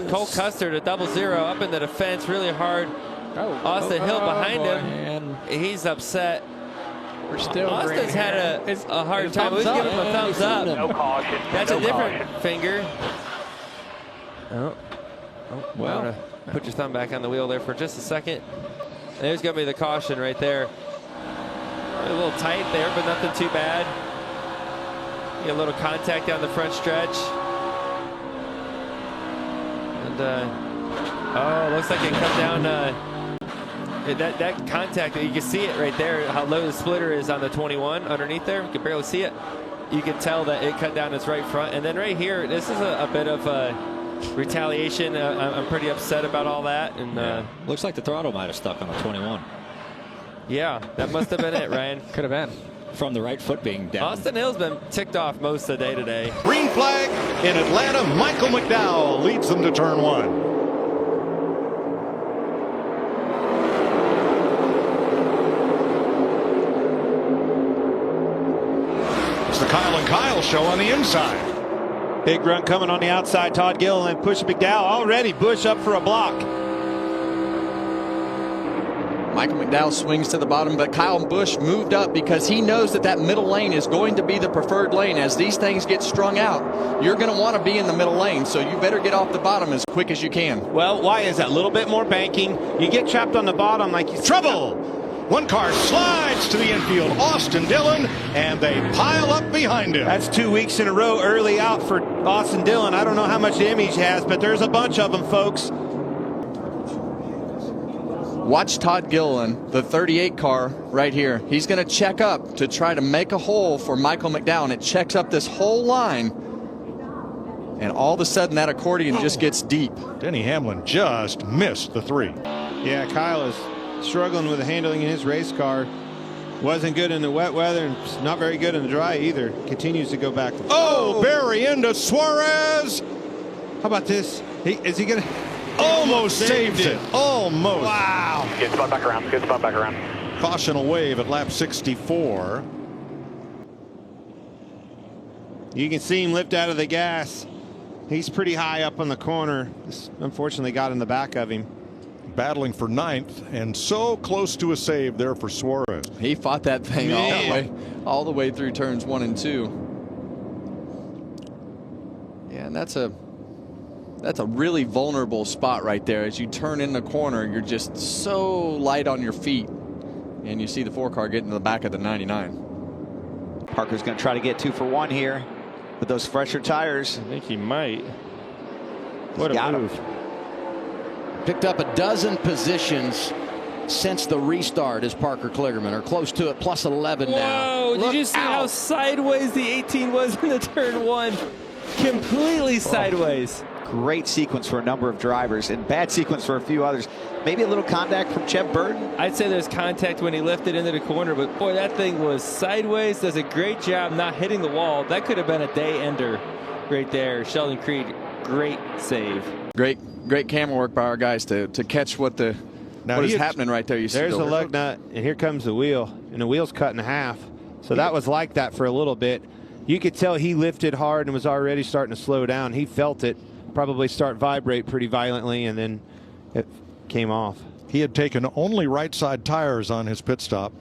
Cole Custer to 0-0 up in the defense, really hard. Austin Hill behind him, and he's upset. We're still Austin's had a hard time. Let's give him a thumbs up. No caution. That's no a different caution. finger. Well, put your thumb back on the wheel there for just a second. There's going to be the caution right there. A little tight there, but nothing too bad. Get a little contact down the front stretch. And looks like it cut down. That contact, you can see it right there, how low the splitter is on the 21 underneath there. You can barely see it. You can tell that it cut down its right front. And then right here, this is a bit of retaliation. I'm pretty upset about all that. And looks like the throttle might have stuck on the 21. Yeah, that must have been it, Ryan. Could have been. From the right foot being down. Austin Hill's been ticked off most of the day today. Green flag in Atlanta. Michael McDowell leads them to turn 1. It's the Kyle and Kyle show on the inside. Big run coming on the outside. Todd Gilliland pushing McDowell already. Bush up for a block. Michael McDowell swings to the bottom, but Kyle Busch moved up because he knows that middle lane is going to be the preferred lane. As these things get strung out, you're going to want to be in the middle lane, so you better get off the bottom as quick as you can. Well, why is that? A little bit more banking. You get trapped on the bottom like you... Trouble! One car slides to the infield. Austin Dillon, and they pile up behind him. That's 2 weeks in a row early out for Austin Dillon. I don't know how much damage he has, but there's a bunch of them, folks. Watch Todd Gilliland, the 38 car right here. He's going to check up to try to make a hole for Michael McDowell, and it checks up this whole line. And all of a sudden, that accordion just gets deep. Denny Hamlin just missed the 3. Yeah, Kyle is struggling with the handling in his race car. Wasn't good in the wet weather and not very good in the dry either. Continues to go back. Oh, Barry into Suarez. How about this? Is he going to... Almost saved it. Almost. Wow. Good spot back around. Good spot back around. Caution wave at lap 64. You can see him lift out of the gas. He's pretty high up on the corner. This unfortunately got in the back of him. Battling for 9th and so close to a save there for Suarez. He fought that thing all the way through turns 1 and 2. Yeah, and that's a really vulnerable spot right there. As you turn in the corner, you're just so light on your feet, and you see the 4 car get into the back of the 99. Parker's going to try to get 2 for 1 here with those fresher tires. I think he might. What a move. Picked up a dozen positions since the restart as Parker Kligerman, or close to it, plus 11 now. Whoa, did you see how sideways the 18 was in the turn 1? Completely sideways. Great sequence for a number of drivers and bad sequence for a few others. Maybe a little contact from Chet Burton. I'd say there's contact when he lifted into the corner, but boy, that thing was sideways. Does a great job not hitting the wall. That could have been a day ender right there. Sheldon Creed, great save. Great camera work by our guys to catch what is happening right there. You see there's a lug nut, and here comes the wheel, and the wheel's cut in half. So that was like that for a little bit. You could tell he lifted hard and was already starting to slow down. He felt it probably start vibrate pretty violently, and then it came off. He had taken only right side tires on his pit stop.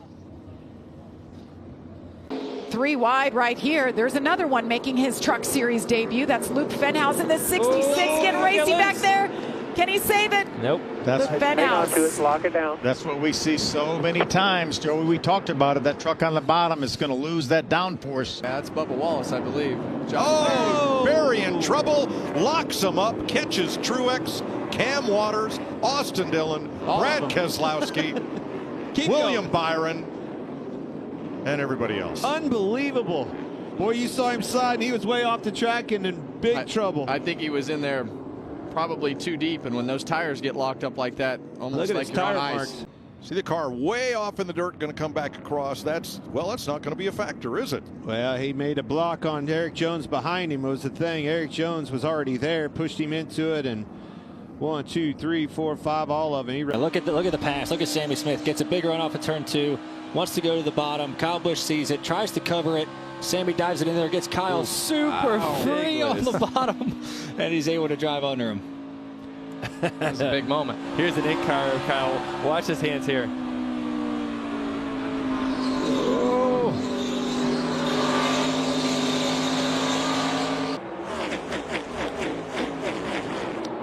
3 wide right here. There's another one making his Truck Series debut. That's Luke Fenhaus in the 66. Getting racy back there. Can he save it? Nope. Luke Fenhaus. Lock it down. That's what we see so many times, Joey. We talked about it. That truck on the bottom is going to lose that downforce. Yeah, that's Bubba Wallace, I believe. Barry in trouble. Locks him up. Catches Truex, Cam Waters, Austin Dillon, Brad Keselowski, William Byron, and everybody else. Unbelievable. Boy, you saw him slide, and he was way off the track and in big trouble. I think he was in there probably too deep, and when those tires get locked up like that, almost like you're on ice. See the car way off in the dirt, going to come back across. That's not going to be a factor, is it? Well, he made a block on Eric Jones behind him was the thing. Eric Jones was already there, pushed him into it, and 1, 2, 3, 4, 5, all of them. Look at the pass. Look at Sammy Smith. Gets a big run off of turn 2. Wants to go to the bottom. Kyle Busch sees it, tries to cover it. Sammy dives it in there, gets Kyle super free on the bottom, and he's able to drive under him. That's a big moment. Here's an in-car, Kyle. Watch his hands here.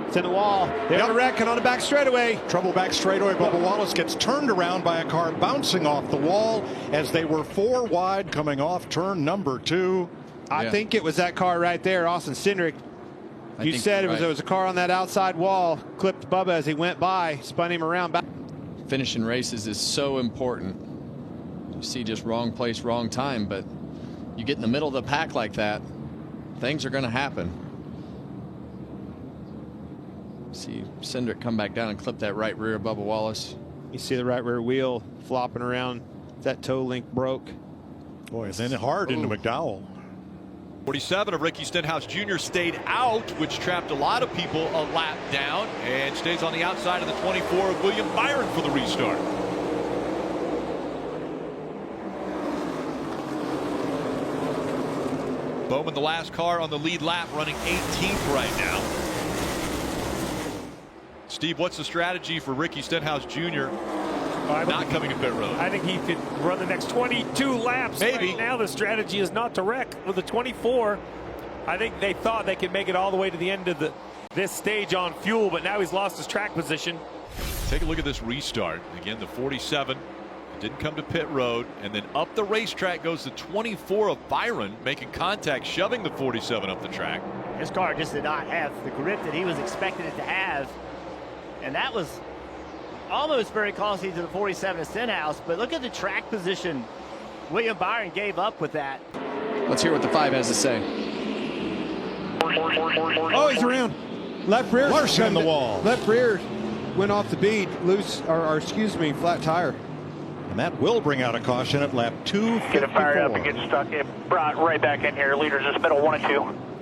It's in the wall. There's a wreck and on the back straightaway. Trouble back straightaway. Bubba Wallace gets turned around by a car bouncing off the wall as they were 4 wide coming off turn number 2. I think it was that car right there, Austin Cindric. You said it was a car on that outside wall, clipped Bubba as he went by, spun him around back. Finishing races is so important. You see just wrong place, wrong time, but you get in the middle of the pack like that, things are going to happen. See Cindric come back down and clip that right rear of Bubba Wallace. You see the right rear wheel flopping around. That toe link broke. Boy, and then hard into McDowell. 47 of Ricky Stenhouse Jr. stayed out, which trapped a lot of people a lap down, and stays on the outside of the 24 of William Byron for the restart. Bowman, the last car on the lead lap, running 18th right now. Steve, what's the strategy for Ricky Stenhouse Jr. not coming to pit road? I think he could run the next 22 laps. Maybe. Right now the strategy is not to wreck with the 24. I think they thought they could make it all the way to the end of this stage on fuel, but now he's lost his track position. Take a look at this restart. Again, the 47 didn't come to pit road, and then up the racetrack goes the 24 of Byron, making contact, shoving the 47 up the track. His car just did not have the grip that he was expecting it to have. And that was almost very costly to the 47 of Stenhouse, but look at the track position William Byron gave up with that. Let's hear what the 5 has to say. Oh, he's around. Left rear. Larson in the wall. Left rear went off the bead, loose, or excuse me, flat tire. And that will bring out a caution at lap 254. Get it fired up and get stuck. It brought right back in here. Leaders just middle 1 and 2.